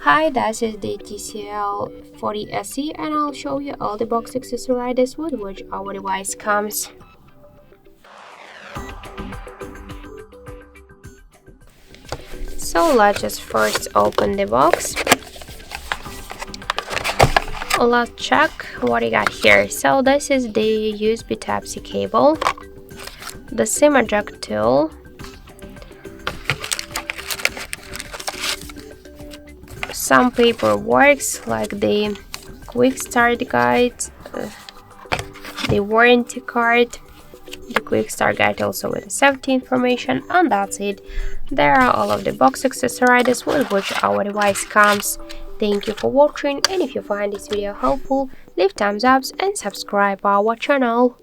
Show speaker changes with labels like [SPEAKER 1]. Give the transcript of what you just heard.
[SPEAKER 1] Hi, this is the TCL 40 SE and I'll show you all the box accessories with which our device comes. So let's just first open the box. Let's check what you got here. So this is the USB Type-C cable, the SIM eject tool, some paperwork like the quick start guide, the warranty card, the quick start guide also with the safety information, and that's it. There are all of the box accessories with which our device comes. Thank you for watching, and if you find this video helpful, leave thumbs up and subscribe our channel.